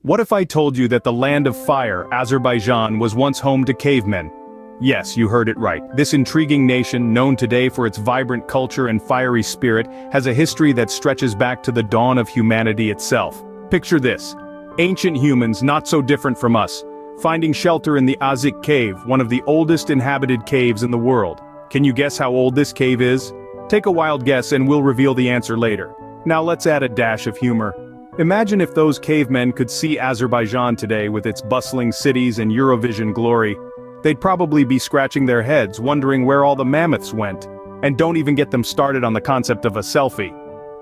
What if I told you that the land of fire, Azerbaijan, was once home to cavemen? Yes, you heard it right. This intriguing nation, known today for its vibrant culture and fiery spirit, has a history that stretches back to the dawn of humanity itself. Picture this. Ancient humans, not so different from us, finding shelter in the Azik cave, one of the oldest inhabited caves in the world. Can you guess how old this cave is? Take a wild guess and we'll reveal the answer later. Now let's add a dash of humor. Imagine if those cavemen could see Azerbaijan today with its bustling cities and Eurovision glory. They'd probably be scratching their heads wondering where all the mammoths went. And don't even get them started on the concept of a selfie.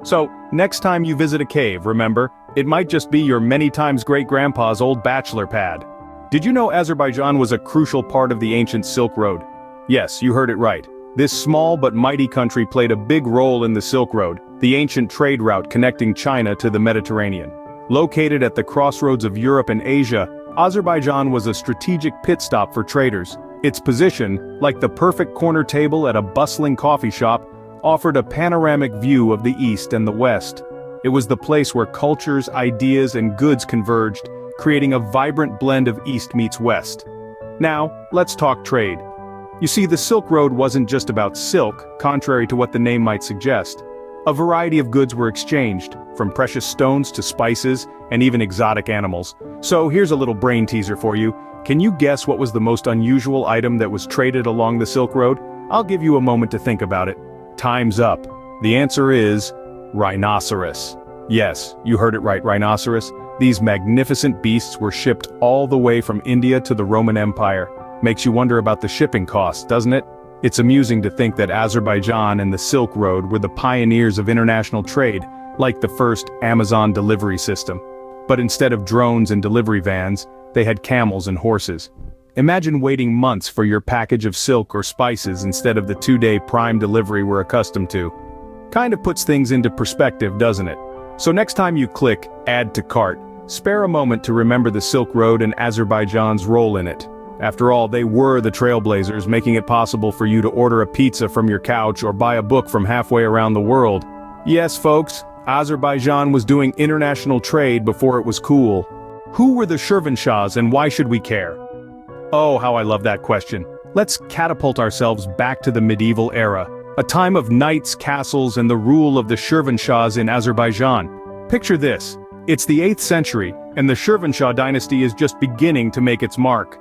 So, next time you visit a cave, remember, it might just be your many times great-grandpa's old bachelor pad. Did you know Azerbaijan was a crucial part of the ancient Silk Road? Yes, you heard it right. This small but mighty country played a big role in the Silk Road, the ancient trade route connecting China to the Mediterranean. Located at the crossroads of Europe and Asia, Azerbaijan was a strategic pit stop for traders. Its position, like the perfect corner table at a bustling coffee shop, offered a panoramic view of the East and the West. It was the place where cultures, ideas, and goods converged, creating a vibrant blend of East meets West. Now, let's talk trade. You see, the Silk Road wasn't just about silk, contrary to what the name might suggest. A variety of goods were exchanged, from precious stones to spices, and even exotic animals. So here's a little brain teaser for you. Can you guess what was the most unusual item that was traded along the Silk Road? I'll give you a moment to think about it. Time's up. The answer is rhinoceros. Yes, you heard it right, rhinoceros. These magnificent beasts were shipped all the way from India to the Roman Empire. Makes you wonder about the shipping costs, doesn't it? It's amusing to think that Azerbaijan and the Silk Road were the pioneers of international trade, like the first Amazon delivery system. But instead of drones and delivery vans, they had camels and horses. Imagine waiting months for your package of silk or spices instead of the 2-day prime delivery we're accustomed to. Kind of puts things into perspective, doesn't it? So next time you click Add to Cart, spare a moment to remember the Silk Road and Azerbaijan's role in it. After all, they were the trailblazers, making it possible for you to order a pizza from your couch or buy a book from halfway around the world. Yes, folks, Azerbaijan was doing international trade before it was cool. Who were the Shirvanshahs and why should we care? Oh, how I love that question. Let's catapult ourselves back to the medieval era, a time of knights, castles, and the rule of the Shirvanshahs in Azerbaijan. Picture this. It's the 8th century, and the Shirvanshah dynasty is just beginning to make its mark.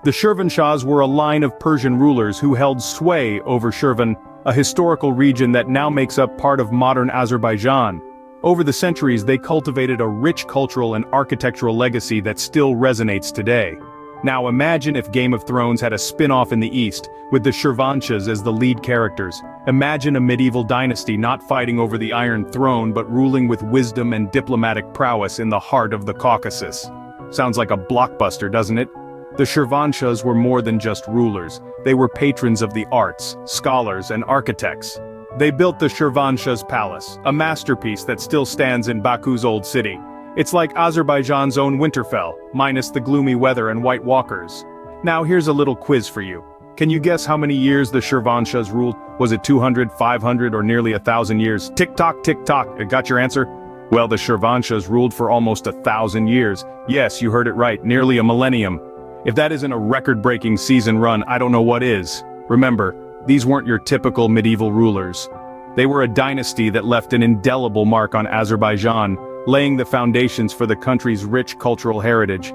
The Shirvanshahs were a line of Persian rulers who held sway over Shirvan, a historical region that now makes up part of modern Azerbaijan. Over the centuries, they cultivated a rich cultural and architectural legacy that still resonates today. Now imagine if Game of Thrones had a spin-off in the East, with the Shirvanshahs as the lead characters. Imagine a medieval dynasty not fighting over the Iron Throne but ruling with wisdom and diplomatic prowess in the heart of the Caucasus. Sounds like a blockbuster, doesn't it? The Shirvanshahs were more than just rulers. They were patrons of the arts, scholars, and architects. They built the Shirvanshahs Palace, a masterpiece that still stands in Baku's old city. It's like Azerbaijan's own Winterfell, minus the gloomy weather and white walkers. Now here's a little quiz for you. Can you guess how many years the Shirvanshahs ruled? Was it 200, 500, or nearly 1,000 years? Tick-tock, tick-tock. Got your answer? Well, the Shirvanshahs ruled for almost 1,000 years. Yes, you heard it right, nearly a millennium. If that isn't a record-breaking season run, I don't know what is. Remember, these weren't your typical medieval rulers. They were a dynasty that left an indelible mark on Azerbaijan, laying the foundations for the country's rich cultural heritage.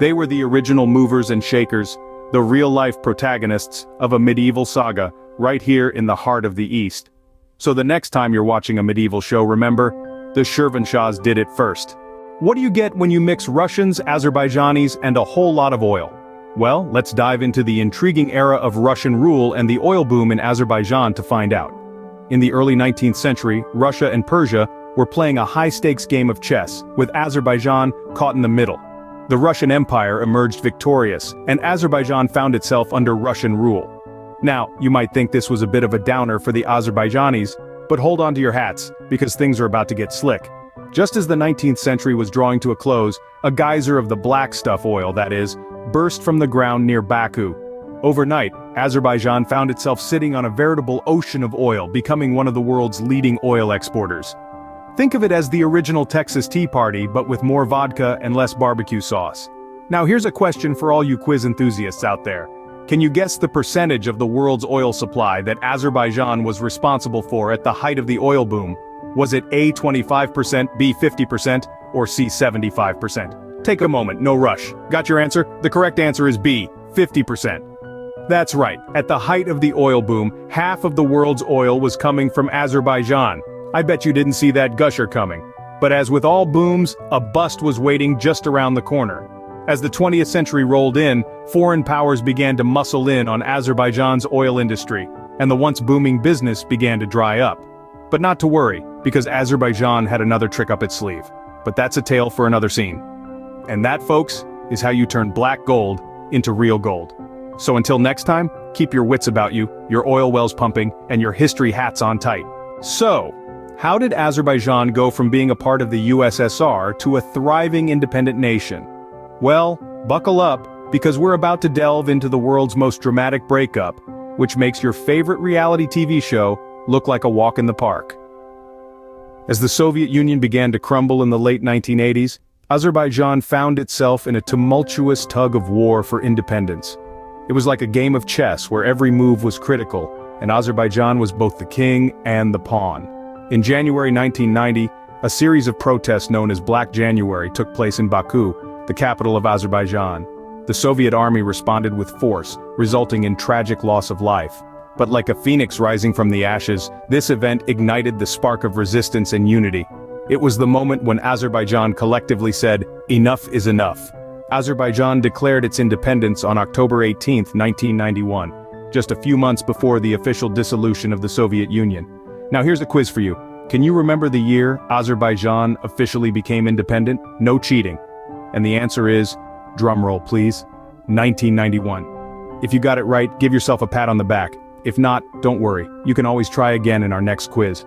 They were the original movers and shakers, the real-life protagonists of a medieval saga, right here in the heart of the East. So the next time you're watching a medieval show, remember, the Shirvanshahs did it first. What do you get when you mix Russians, Azerbaijanis, and a whole lot of oil? Well, let's dive into the intriguing era of Russian rule and the oil boom in Azerbaijan to find out. In the early 19th century, Russia and Persia were playing a high-stakes game of chess, with Azerbaijan caught in the middle. The Russian Empire emerged victorious, and Azerbaijan found itself under Russian rule. Now, you might think this was a bit of a downer for the Azerbaijanis, but hold on to your hats, because things are about to get slick. Just as the 19th century was drawing to a close, a geyser of the black stuff oil, that is, burst from the ground near Baku. Overnight, Azerbaijan found itself sitting on a veritable ocean of oil, becoming one of the world's leading oil exporters. Think of it as the original Texas Tea Party, but with more vodka and less barbecue sauce. Now here's a question for all you quiz enthusiasts out there. Can you guess the percentage of the world's oil supply that Azerbaijan was responsible for at the height of the oil boom? Was it A, 25%, B, 50%, or C, 75%? Take a moment, no rush. Got your answer? The correct answer is B, 50%. That's right, at the height of the oil boom, half of the world's oil was coming from Azerbaijan. I bet you didn't see that gusher coming. But as with all booms, a bust was waiting just around the corner. As the 20th century rolled in, foreign powers began to muscle in on Azerbaijan's oil industry, and the once booming business began to dry up. But not to worry, because Azerbaijan had another trick up its sleeve. But that's a tale for another scene. And that, folks, is how you turn black gold into real gold. So until next time, keep your wits about you, your oil wells pumping, and your history hats on tight. So, how did Azerbaijan go from being a part of the USSR to a thriving independent nation? Well, buckle up, because we're about to delve into the world's most dramatic breakup, which makes your favorite reality TV show look like a walk in the park. As the Soviet Union began to crumble in the late 1980s, Azerbaijan found itself in a tumultuous tug of war for independence. It was like a game of chess where every move was critical, and Azerbaijan was both the king and the pawn. In January 1990, a series of protests known as Black January took place in Baku, the capital of Azerbaijan. The Soviet army responded with force, resulting in tragic loss of life. But like a phoenix rising from the ashes, this event ignited the spark of resistance and unity. It was the moment when Azerbaijan collectively said, "Enough is enough." Azerbaijan declared its independence on October 18, 1991, just a few months before the official dissolution of the Soviet Union. Now here's a quiz for you. Can you remember the year Azerbaijan officially became independent? No cheating. And the answer is, drumroll please, 1991. If you got it right, give yourself a pat on the back. If not, don't worry, you can always try again in our next quiz.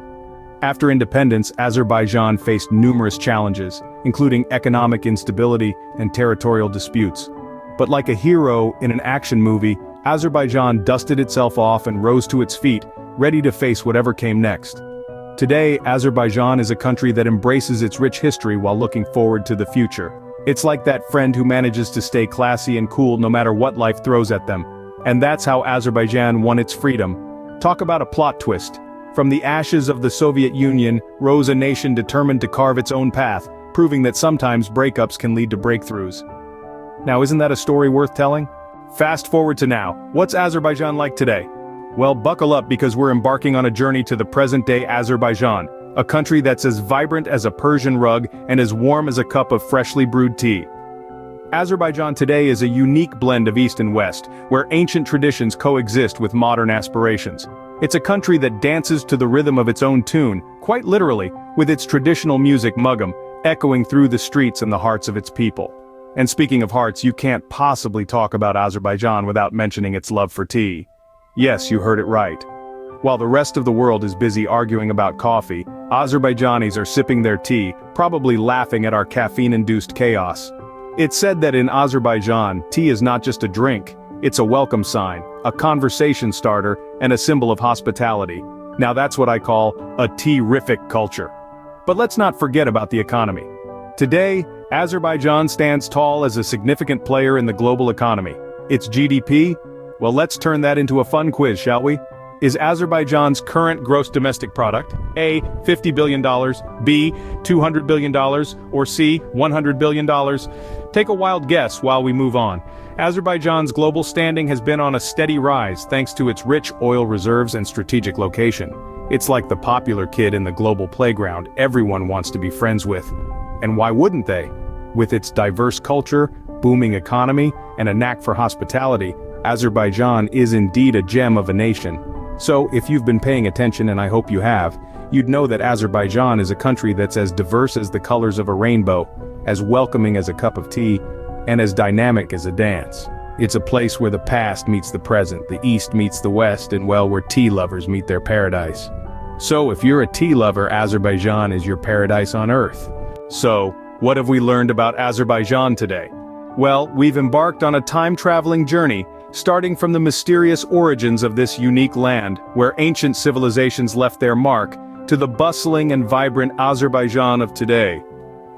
After independence, Azerbaijan faced numerous challenges, including economic instability and territorial disputes. But like a hero in an action movie, Azerbaijan dusted itself off and rose to its feet, ready to face whatever came next. Today, Azerbaijan is a country that embraces its rich history while looking forward to the future. It's like that friend who manages to stay classy and cool no matter what life throws at them. And that's how Azerbaijan won its freedom. Talk about a plot twist. From the ashes of the Soviet Union rose a nation determined to carve its own path, proving that sometimes breakups can lead to breakthroughs. Now, isn't that a story worth telling? Fast forward to now. What's Azerbaijan like today? Well, buckle up because we're embarking on a journey to the present-day Azerbaijan, a country that's as vibrant as a Persian rug and as warm as a cup of freshly brewed tea. Azerbaijan today is a unique blend of East and West, where ancient traditions coexist with modern aspirations. It's a country that dances to the rhythm of its own tune, quite literally, with its traditional music mugam, echoing through the streets and the hearts of its people. And speaking of hearts, you can't possibly talk about Azerbaijan without mentioning its love for tea. Yes, you heard it right. While the rest of the world is busy arguing about coffee, Azerbaijanis are sipping their tea, probably laughing at our caffeine-induced chaos. It's said that in Azerbaijan, tea is not just a drink, it's a welcome sign, a conversation starter, and a symbol of hospitality. Now that's what I call a tea-rific culture. But let's not forget about the economy. Today, Azerbaijan stands tall as a significant player in the global economy. Its GDP? Well, let's turn that into a fun quiz, shall we? Is Azerbaijan's current gross domestic product A, $50 billion, B, $200 billion, or C, $100 billion? Take a wild guess while we move on. Azerbaijan's global standing has been on a steady rise thanks to its rich oil reserves and strategic location. It's like the popular kid in the global playground everyone wants to be friends with. And why wouldn't they? With its diverse culture, booming economy, and a knack for hospitality, Azerbaijan is indeed a gem of a nation. So, if you've been paying attention, and I hope you have, you'd know that Azerbaijan is a country that's as diverse as the colors of a rainbow, as welcoming as a cup of tea, and as dynamic as a dance. It's a place where the past meets the present, the East meets the West, and well, where tea lovers meet their paradise. So, if you're a tea lover, Azerbaijan is your paradise on earth. So, what have we learned about Azerbaijan today? Well, we've embarked on a time-traveling journey, starting from the mysterious origins of this unique land, where ancient civilizations left their mark, to the bustling and vibrant Azerbaijan of today.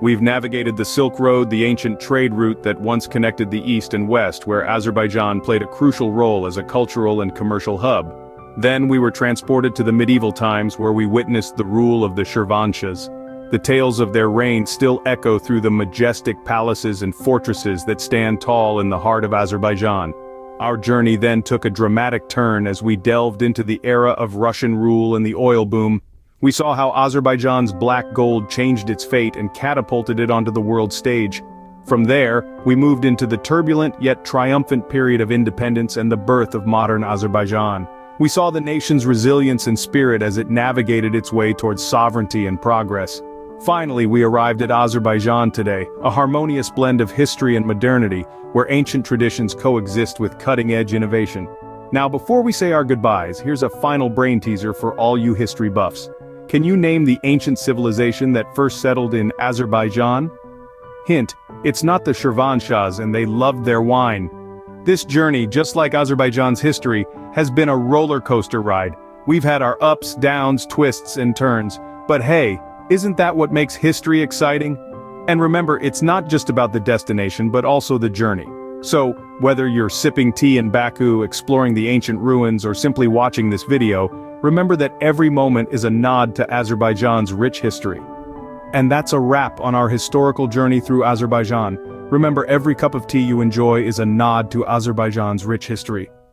We've navigated the Silk Road, the ancient trade route that once connected the East and West, where Azerbaijan played a crucial role as a cultural and commercial hub. Then we were transported to the medieval times where we witnessed the rule of the Shirvanshahs. The tales of their reign still echo through the majestic palaces and fortresses that stand tall in the heart of Azerbaijan. Our journey then took a dramatic turn as we delved into the era of Russian rule and the oil boom. We saw how Azerbaijan's black gold changed its fate and catapulted it onto the world stage. From there, we moved into the turbulent yet triumphant period of independence and the birth of modern Azerbaijan. We saw the nation's resilience and spirit as it navigated its way towards sovereignty and progress. Finally, we arrived at Azerbaijan today, a harmonious blend of history and modernity, where ancient traditions coexist with cutting-edge innovation. Now, before we say our goodbyes, here's a final brain teaser for all you history buffs. Can you name the ancient civilization that first settled in Azerbaijan? Hint, it's not the Shirvanshahs, and they loved their wine. This journey, just like Azerbaijan's history, has been a roller coaster ride. We've had our ups, downs, twists, and turns. But hey, isn't that what makes history exciting? And remember, it's not just about the destination, but also the journey. So, whether you're sipping tea in Baku, exploring the ancient ruins, or simply watching this video, remember that every moment is a nod to Azerbaijan's rich history. And that's a wrap on our historical journey through Azerbaijan. Remember, every cup of tea you enjoy is a nod to Azerbaijan's rich history.